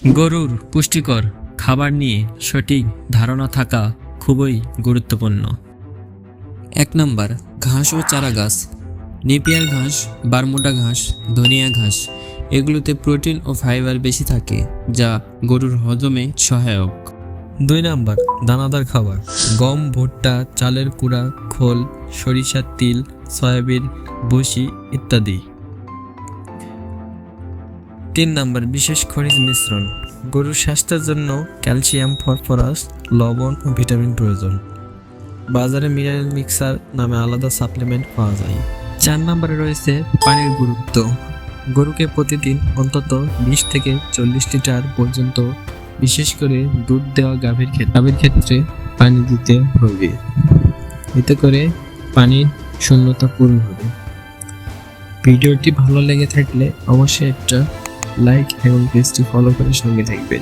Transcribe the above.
গরুর পুষ্টিকর খাবার নিয়ে সঠিক ধারণা থাকা খুবই গুরুত্বপূর্ণ। 1 নাম্বার, ঘাস ও চারা গাছ। নেপিয়ার ঘাস, বারমুডা ঘাস, ধনিয়া ঘাস এগুলোতে প্রোটিন ও ফাইবার বেশি থাকে, যা গরুর হজমে সহায়ক। 2 নাম্বার, দানাদার খাবার। গম, ভুট্টা, চালের কুড়া, খোল, সরিষার তিল, সয়াবিন, ভুসি ইত্যাদি। 3 নাম্বার, বিশেষ খনিজ মিশ্রণ। গরুর স্বাস্থ্যের জন্য ক্যালসিয়াম, ফসফরাস, লবণ ও ভিটামিন প্রয়োজন। বাজারে মিনারেল মিক্সার নামে আলাদা সাপ্লিমেন্ট পাওয়া যায়। 4 নম্বরে রয়েছে পানির গুরুত্ব। গরুকে প্রতিদিন অন্তত 20 থেকে 40 লিটার পর্যন্ত, বিশেষ করে দুধ দেওয়া গাভীর ক্ষেত্রে পানি দিতে হবে। এতে করে পানির শূন্যতা পূরণ হবে। ভিডিওটি ভালো লেগে থাকলে অবশ্যই একটা লাইক এবং পেজটি ফলো করে সঙ্গে থাকবেন।